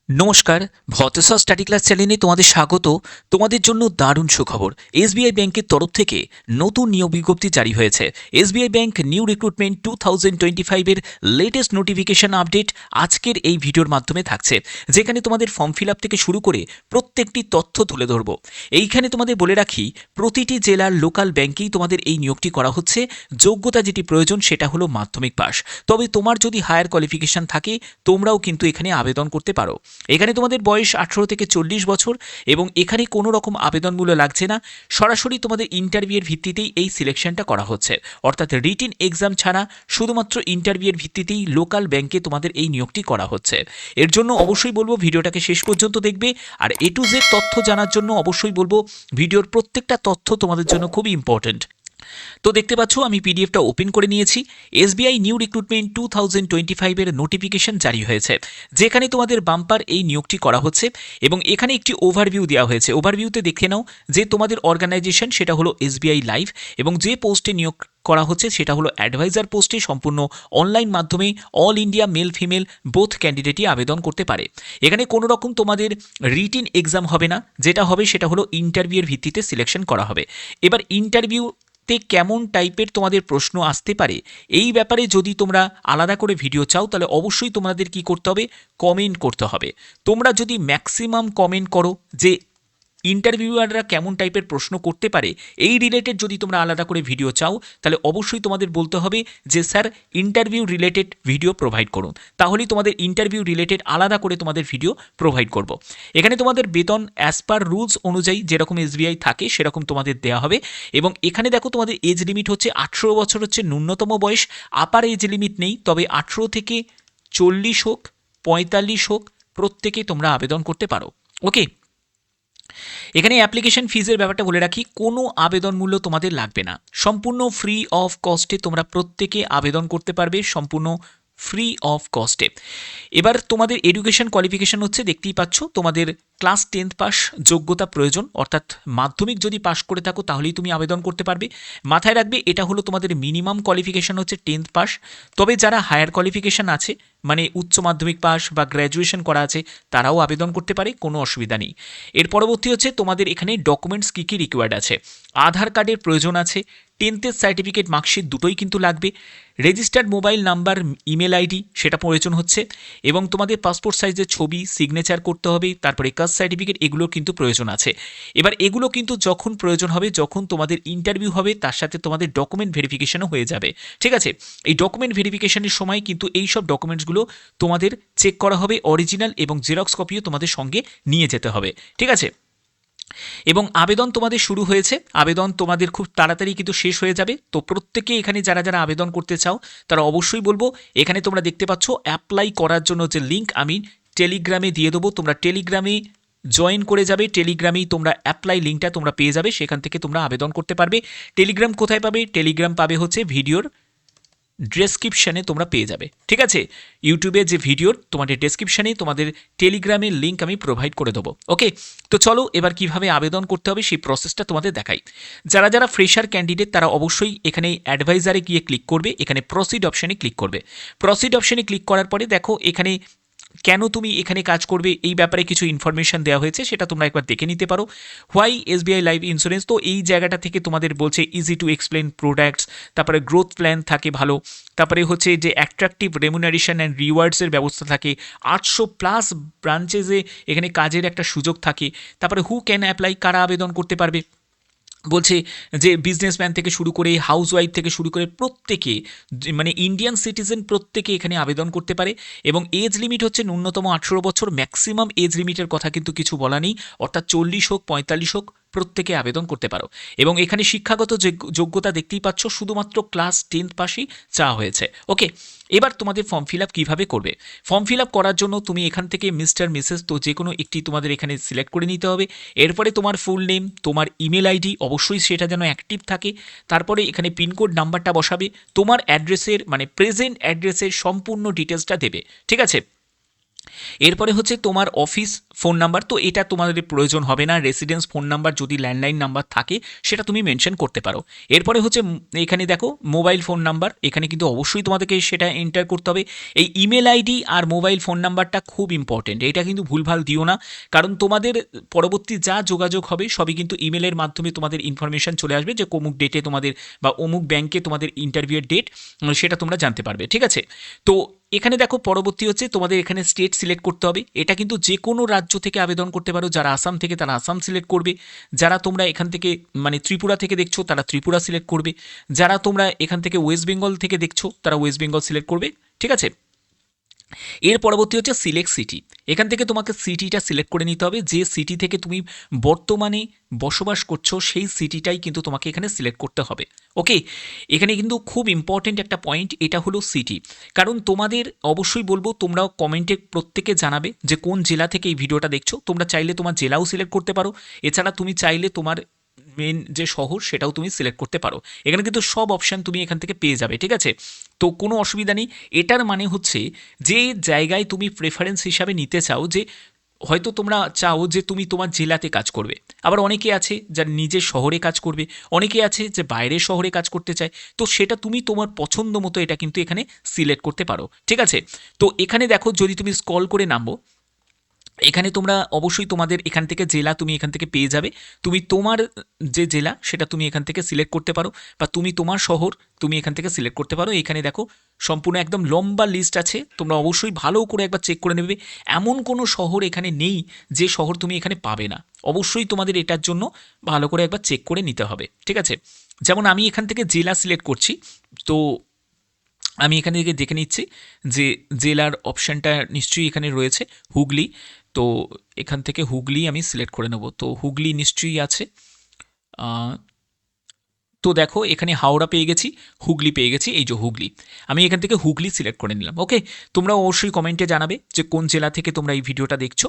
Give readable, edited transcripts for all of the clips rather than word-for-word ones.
নমস্কার, ভতেশ্বর study class চ্যানেলে তোমাদের স্বাগত। তোমাদের জন্য দারুণ সুখবর। এসবিআই ব্যাংকের তরফ থেকে নতুন নিয়োগ বিজ্ঞপ্তি জারি হয়েছে। এসবিআই ব্যাংক নিউ রিক্রুটমেন্ট 2025 এর লেটেস্ট নোটিফিকেশন আপডেট আজকের এই ভিডিওর মাধ্যমে থাকছে, যেখানে তোমাদের ফর্ম ফিল আপ থেকে শুরু করে প্রত্যেকটি তথ্য তুলে ধরবো। এইখানে তোমাদের বলে রাখি, প্রতিটি জেলার লোকাল ব্যাংকেই তোমাদের এই নিয়োগটি করা হচ্ছে। যোগ্যতা যেটি প্রয়োজন সেটা হলো মাধ্যমিক পাস। তবে তোমার যদি হায়ার কোয়ালিফিকেশন থাকে তোমরাও কিন্তু এখানে আবেদন করতে পারো। এখানে তোমাদের বয়স 18 থেকে 40 বছর এবং এখানে কোনো রকম আবেদনমূল্য লাগছে না। সরাসরি তোমাদের ইন্টারভিউয়ের ভিত্তিতেই এই সিলেকশনটা করা হচ্ছে, অর্থাৎ রিটিন এক্সাম ছাড়া শুধুমাত্র ইন্টারভিউয়ের ভিত্তিতেই লোকাল ব্যাংকে তোমাদের এই নিয়োগটি করা হচ্ছে। এর জন্য অবশ্যই বলবো ভিডিওটাকে শেষ পর্যন্ত দেখবে, আর এ টু জেড তথ্য জানার জন্য অবশ্যই বলবো ভিডিওর প্রত্যেকটা তথ্য তোমাদের জন্য খুবই ইম্পর্টেন্ট। তো দেখতে পাচ্ছ আমি পিডিএফটা ওপেন করে নিয়েছি। এসবিআই নিউ রিক্রুটমেন্ট 2025 এর নোটিফিকেশন জারি হয়েছে, যেখানে তোমাদের বাম্পার এই নিয়োগটি করা হচ্ছে এবং এখানে একটি ওভারভিউ দেওয়া হয়েছে। ওভারভিউতে দেখে নাও যে তোমাদের অর্গানাইজেশন সেটা হলো এসবিআই লাইভ, এবং যে পোস্টে নিয়োগ করা হচ্ছে সেটা হলো অ্যাডভাইজার পোস্টে। সম্পূর্ণ অনলাইন মাধ্যমে all India male female both ক্যান্ডিডেটই আবেদন করতে পারে। এখানে কোনো রকম তোমাদের রিটিন এক্সাম হবে না, যেটা হবে সেটা হলো ইন্টারভিউয়ের ভিত্তিতে সিলেকশন করা হবে। এবার ইন্টারভিউ কেমন টাইপের তোমাদের প্রশ্ন আসতে পারে এই ব্যাপারে যদি তোমরা আলাদা করে ভিডিও চাও, তাহলে অবশ্যই তোমাদের কি করতে হবে, কমেন্ট করতে হবে। তোমরা যদি ম্যাক্সিমাম কমেন্ট করো যে ইন্টারভিউয়াররা কেমন টাইপের প্রশ্ন করতে পারে এই রিলেটেড যদি তোমরা আলাদা করে ভিডিও চাও, তাহলে অবশ্যই তোমাদের বলতে হবে যে sir interview related video provide করুন, তাহলেই তোমাদের ইন্টারভিউ রিলেটেড আলাদা করে তোমাদের ভিডিও প্রোভাইড করব। এখানে তোমাদের বেতন অ্যাজ পার রুলস অনুযায়ী যেরকম এসবিআই থাকে সেরকম তোমাদের দেওয়া হবে। এবং এখানে দেখো তোমাদের এজ লিমিট হচ্ছে 18 বছর হচ্ছে ন্যূনতম বয়স। আপার এজ লিমিট নেই, তবে 18 থেকে 40 হোক 45 হোক প্রত্যেকে তোমরা আবেদন করতে পারো। ওকে, এখানে অ্যাপ্লিকেশন ফিজের ব্যাপারটা বলে রাখি, কোনো আবেদন মূল্য তোমাদের লাগবে না। সম্পূর্ণ ফ্রি অফ কস্টে তোমরা প্রত্যেকে আবেদন করতে পারবে, সম্পূর্ণ ফ্রি অফ কস্টে। এবার তোমাদের এডুকেশন কোয়ালিফিকেশন হচ্ছে, দেখতেই পাচ্ছ তোমাদের ক্লাস 10 পাস যোগ্যতা প্রয়োজন, অর্থাৎ মাধ্যমিক যদি পাস করে থাকো তাহলেই তুমি আবেদন করতে পারবে। মাথায় রাখবে এটা হলো তোমাদের মিনিমাম কোয়ালিফিকেশন হচ্ছে 10th পাস। তবে যারা হায়ার কোয়ালিফিকেশন আছে, মানে উচ্চ মাধ্যমিক পাস বা গ্র্যাজুয়েশন করা আছে, তারাও আবেদন করতে পারে, কোনো অসুবিধা নেই। এর পরবর্তী হচ্ছে তোমাদের এখানে ডকুমেন্টস কী কী রিকোয়ার্ড আছে। আধার কার্ডের প্রয়োজন আছে, 10th সার্টিফিকেট মার্কশিট দুটোই কিন্তু লাগবে, registered mobile number email ID সেটা প্রয়োজন হচ্ছে, এবং তোমাদের পাসপোর্ট সাইজের ছবি সিগনেচার করতে হবে, তারপরে কাস্ট সার্টিফিকেট এগুলো কিন্তু প্রয়োজন আছে। এবার এগুলো কিন্তু যখন প্রয়োজন হবে, যখন তোমাদের ইন্টারভিউ হবে তার সাথে তোমাদের ডকুমেন্ট ভেরিফিকেশনও হয়ে যাবে। ঠিক আছে, এই ডকুমেন্ট ভেরিফিকেশনের সময় কিন্তু এই সব ডকুমেন্টসগুলো তোমাদের চেক করা হবে, অরিজিনাল এবং জেরক্স কপিও তোমাদের সঙ্গে নিয়ে যেতে হবে। ঠিক আছে, এবং আবেদন তোমাদের শুরু হয়েছে, আবেদন তোমাদের খুব তাড়াতাড়ি কিন্তু শেষ হয়ে যাবে। তো প্রত্যেকে এখানে যারা যারা আবেদন করতে চাও তারা অবশ্যই বলবো, এখানে তোমরা দেখতে পাচ্ছ অ্যাপ্লাই করার জন্য যে লিঙ্ক আমি টেলিগ্রামে দিয়ে দেবো, তোমরা টেলিগ্রামে জয়েন করে যাবে। টেলিগ্রামেই তোমরা অ্যাপ্লাই লিঙ্কটা তোমরা পেয়ে যাবে, সেখান থেকে তোমরা আবেদন করতে পারবে। টেলিগ্রাম কোথায় পাবে? টেলিগ্রাম পাবে হচ্ছে ভিডিওর ডেসক্রিপশানে তোমরা পেয়ে যাবে। ঠিক আছে, ইউটিউবে যে ভিডিওর তোমাদের ডেসক্রিপশানে তোমাদের টেলিগ্রামের লিঙ্ক আমি প্রোভাইড করে দেবো। ওকে, তো চলো এবার কিভাবে আবেদন করতে হবে সেই প্রসেসটা তোমাদের দেখাই। যারা যারা ফ্রেশার ক্যান্ডিডেট তারা অবশ্যই এখানে অ্যাডভাইজারে গিয়ে ক্লিক করবে, এখানে প্রসিড অপশানে ক্লিক করবে। প্রসিড অপশানে ক্লিক করার পরে দেখো এখানে কেন তুমি এখানে কাজ করবে এই ব্যাপারে কিছু ইনফরমেশন দেওয়া হয়েছে, সেটা তোমরা একবার দেখে নিতে পারো। হোয়াই এসবিআই লাইফ ইন্স্যুরেন্স, তো এই জায়গাটা থেকে তোমাদের বলছে ইজি টু এক্সপ্লেন প্রোডাক্টস, তারপরে গ্রোথ প্ল্যান থাকে ভালো, তারপরে হচ্ছে যে অ্যাট্রাকটিভ রেমুনারেশন অ্যান্ড রিওয়ার্ডসের ব্যবস্থা থাকে, 800+ ব্রাঞ্চেসে এখানে কাজের একটা সুযোগ থাকে, তারপরে হু ক্যান অ্যাপ্লাই, কারা আবেদন করতে পারবে, বলছে যে বিজনেসম্যান থেকে শুরু করে হাউসওয়াইফ থেকে শুরু করে প্রত্যেকে, মানে ইন্ডিয়ান সিটিজেন প্রত্যেকে এখানে আবেদন করতে পারে। এবং এজ লিমিট হচ্ছে ন্যূনতম 18 বছর, ম্যাক্সিমাম এজ লিমিটের কথা কিন্তু কিছু বলা নেই, অর্থাৎ 40 হোক 45 হোক প্রত্যেকে আবেদন করতে পারো। এবং এখানে শিক্ষাগত যোগ্যতা দেখতেই পাচ্ছ, শুধুমাত্র ক্লাস 10th পাসই চাওয়া হয়েছে। ওকে, এবার তোমাদের ফর্ম ফিল আপ কীভাবে করবে? ফর্ম ফিল আপ করার জন্য তুমি এখান থেকে মিস্টার মিসেস তো যে কোনো একটি তোমাদের এখানে সিলেক্ট করে নিতে হবে। এরপরে তোমার ফুল নেম, তোমার ইমেল আইডি অবশ্যই সেটা যেন অ্যাক্টিভ থাকে, তারপরে এখানে পিনকোড নাম্বারটা বসাবে, তোমার অ্যাড্রেসের মানে প্রেজেন্ট অ্যাড্রেসের সম্পূর্ণ ডিটেলসটা দেবে। ঠিক আছে, এরপরে হচ্ছে তোমার অফিস ফোন নাম্বার, তো এটা তোমাদের প্রয়োজন হবে না। রেসিডেন্স ফোন নাম্বার যদি ল্যান্ডলাইন নাম্বার থাকে সেটা তুমি মেনশন করতে পারো। এরপরে হচ্ছে এখানে দেখো মোবাইল ফোন নাম্বার, এখানে কিন্তু অবশ্যই তোমাদেরকে সেটা এন্টার করতে হবে। এই ইমেল আইডি আর মোবাইল ফোন নাম্বারটা খুব ইম্পর্টেন্ট, এটা কিন্তু ভুলভাল দিও না, কারণ তোমাদের পরবর্তী যা যোগাযোগ হবে সবই কিন্তু ইমেলের মাধ্যমে তোমাদের ইনফরমেশন চলে আসবে যে অমুক ডেটে তোমাদের বা অমুক ব্যাংকে তোমাদের ইন্টারভিউয়ের ডেট, সেটা তোমরা জানতে পারবে। ঠিক আছে, তো এখানে দেখো পরবর্তী হচ্ছে তোমাদের এখানে স্টেট সিলেক্ট করতে হবে। এটা কিন্তু যে কোনো রাজ্য থেকে আবেদন করতে পারো। যারা আসাম থেকে তারা আসাম সিলেক্ট করবে, যারা তোমরা এখান থেকে মানে ত্রিপুরা থেকে দেখছো তারা ত্রিপুরা সিলেক্ট করবে, যারা তোমরা এখান থেকে ওয়েস্ট বেঙ্গল থেকে দেখছো তারা ওয়েস্ট বেঙ্গল সিলেক্ট করবে। ঠিক আছে, এর পরবর্তী হচ্ছে সিলেক্ট সিটি। এখান থেকে তোমাকে সিটিটা সিলেক্ট করে নিতে হবে, যে সিটি থেকে তুমি বর্তমানে বসবাস করছো সেই সিটিটাই কিন্তু তোমাকে এখানে সিলেক্ট করতে হবে। ওকে, এখানে কিন্তু খুব ইম্পর্টেন্ট একটা পয়েন্ট, এটা হলো সিটি। কারণ তোমাদের অবশ্যই বলবো তোমরাও কমেন্টে প্রত্যেকে জানাবে যে কোন জেলা থেকে এই ভিডিওটা দেখছো। তোমরা চাইলে তোমার জেলাও সিলেক্ট করতে পারো, এছাড়া তুমি চাইলে তোমার মেন যে শহর সেটাও তুমি সিলেক্ট করতে পারো। এখানে কিন্তু সব অপশান তুমি এখান থেকে পেয়ে যাবে। ঠিক আছে, তো কোনো অসুবিধা নেই। এটার মানে হচ্ছে যে জায়গায় তুমি প্রেফারেন্স হিসাবে নিতে চাও, যে হয়তো তোমরা চাও যে তুমি তোমার জেলাতে কাজ করবে, আবার অনেকে আছে যারা নিজের শহরে কাজ করবে, অনেকে আছে যে বাইরের শহরে কাজ করতে চায়, তো সেটা তুমি তোমার পছন্দ মতো এটা কিন্তু এখানে সিলেক্ট করতে পারো। ঠিক আছে, তো এখানে দেখো যদি তুমি স্ক্রল করে নামো, এখানে তোমরা অবশ্যই তোমাদের এখান থেকে জেলা তুমি এখান থেকে পেয়ে যাবে। তুমি তোমার যে জেলা সেটা তুমি এখান থেকে সিলেক্ট করতে পারো, বা তুমি তোমার শহর তুমি এখান থেকে সিলেক্ট করতে পারো। এখানে দেখো সম্পূর্ণ একদম লম্বা লিস্ট আছে, তোমরা অবশ্যই ভালো করে একবার চেক করে নেবে। এমন কোনো শহর এখানে নেই যে শহর তুমি এখানে পাবে না, অবশ্যই তোমাদের এটার জন্য ভালো করে একবার চেক করে নিতে হবে। ঠিক আছে, যেমন আমি এখান থেকে জেলা সিলেক্ট করছি, তো আমি এখান থেকে দেখে নিচ্ছি যে জেলার অপশানটা নিশ্চয়ই এখানে রয়েছে হুগলি, তো এখান থেকে হুগলি আমি সিলেক্ট করে নেব। তো হুগলি নিশ্চয়ই আছে, তো দেখো এখানে হাওড়া পেয়ে গেছি, হুগলি পেয়ে গেছি, এই যে হুগলি, আমি এখান থেকে হুগলি সিলেক্ট করে নিলাম। ওকে, তোমরা অবশ্যই কমেন্টে জানাবে যে কোন জেলা থেকে তোমরা এই ভিডিওটা দেখছো।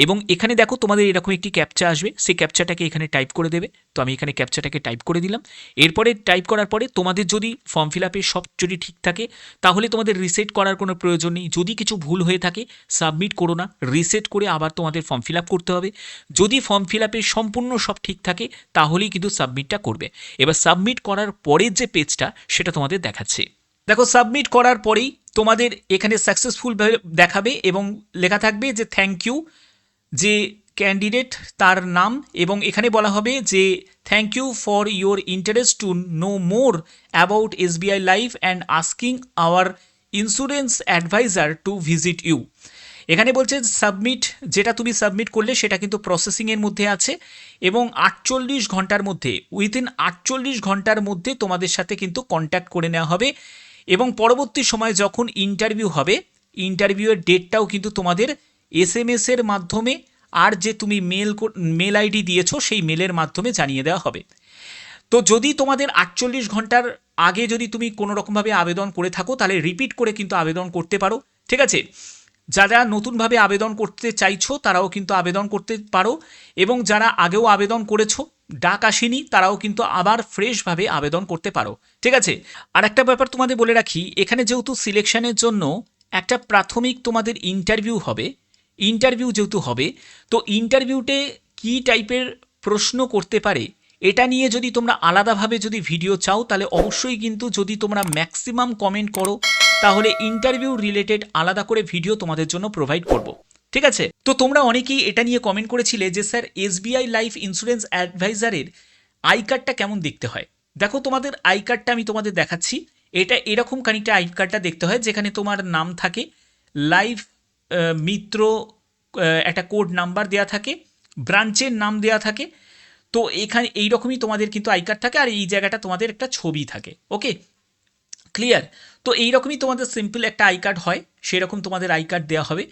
এবং এখানে দেখো তোমাদের এরকম একটি ক্যাপচা আসবে, সেই ক্যাপচাটাকে এখানে টাইপ করে দেবে। তো আমি এখানে ক্যাপচাটাকে টাইপ করে দিলাম। এরপরে টাইপ করার পরে তোমাদের যদি ফর্ম ফিল আপে সব যদি ঠিক থাকে তাহলে তোমাদের রিসেট করার কোনো প্রয়োজন নেই। যদি কিছু ভুল হয়ে থাকে সাবমিট করো না, রিসেট করে আবার তোমাদের ফর্ম ফিল আপ করতে হবে। যদি ফর্ম ফিল আপে সম্পূর্ণ সব ঠিক থাকে তাহলেই কিন্তু সাবমিটটা করবে। এবার সাবমিট করার পরের যে পেজটা সেটা তোমাদের দেখাচ্ছে। দেখো সাবমিট করার পরেই তোমাদের এখানে সাকসেসফুল দেখাবে এবং লেখা থাকবে যে থ্যাংক ইউ, যে ক্যান্ডিডেট তার নাম, এবং এখানে বলা হবে যে thank you for your interest to know more about SBI life and asking our insurance adviser to visit you. এখানে বলছে সাবমিট, যেটা তুমি সাবমিট করলে সেটা কিন্তু প্রসেসিংয়ের মধ্যে আছে, এবং 48 ঘন্টার মধ্যে, উইথিন 48 ঘন্টার মধ্যে তোমাদের সাথে কিন্তু কন্ট্যাক্ট করে নেওয়া হবে। এবং পরবর্তী সময় যখন ইন্টারভিউ হবে, ইন্টারভিউয়ের ডেটটাও কিন্তু তোমাদের এসএমএসের মাধ্যমে আর যে তুমি মেল আইডি দিয়েছো সেই মেলের মাধ্যমে জানিয়ে দেওয়া হবে। তো যদি তোমাদের 48 ঘন্টার আগে যদি তুমি কোনো রকমভাবে আবেদন করে থাকো তাহলে রিপিট করে কিন্তু আবেদন করতে পারো। ঠিক আছে, যারা নতুনভাবে আবেদন করতে চাইছো তারাও কিন্তু আবেদন করতে পারো, এবং যারা আগেও আবেদন করেছো ডাক আসেনি তারাও কিন্তু আবার ফ্রেশভাবে আবেদন করতে পারো। ঠিক আছে, আর একটা ব্যাপার তোমাদের বলে রাখি, এখানে যেহেতু সিলেকশনের জন্য একটা প্রাথমিক তোমাদের ইন্টারভিউ হবে, ইন্টারভিউ যেহেতু হবে, তো ইন্টারভিউতে কী টাইপের প্রশ্ন করতে পারে এটা নিয়ে যদি তোমরা আলাদাভাবে যদি ভিডিও চাও তাহলে অবশ্যই কিন্তু যদি তোমরা ম্যাক্সিমাম কমেন্ট করো তাহলে ইন্টারভিউ রিলেটেড আলাদা করে ভিডিও তোমাদের জন্য প্রোভাইড করব। ঠিক আছে, তো তোমরা অনেকেই এটা নিয়ে কমেন্ট করেছিলে যে স্যার এসবিআই লাইফ ইন্স্যুরেন্স অ্যাডভাইজারের আই কার্ডটা কেমন দেখতে হয়। দেখো তোমাদের আই কার্ডটা আমি তোমাদের দেখাচ্ছি, এটা এরকম খানিকটা আই কার্ডটা দেখতে হয়, যেখানে তোমার নাম থাকে, লাইফ মিত্র একটা কোড নাম্বার দেওয়া থাকে, ব্রাঞ্চের নাম দেওয়া থাকে, তো এখানে এইরকমই তোমাদের কিন্তু আই কার্ড থাকে, আর এই জায়গাটা তোমাদের একটা ছবি থাকে। ওকে, ক্লিয়ার, তো এইরকমই তোমাদের সিম্পল একটা আই কার্ড হয়, সেরকম তোমাদের আই কার্ড দেওয়া হবে।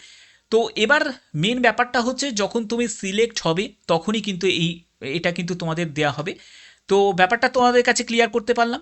তো এবার মেন ব্যাপারটা হচ্ছে যখন তুমি সিলেক্ট হবে তখনই কিন্তু এটা কিন্তু তোমাদের দেওয়া হবে। তো ব্যাপারটা তোমাদের কাছে ক্লিয়ার করতে পারলাম।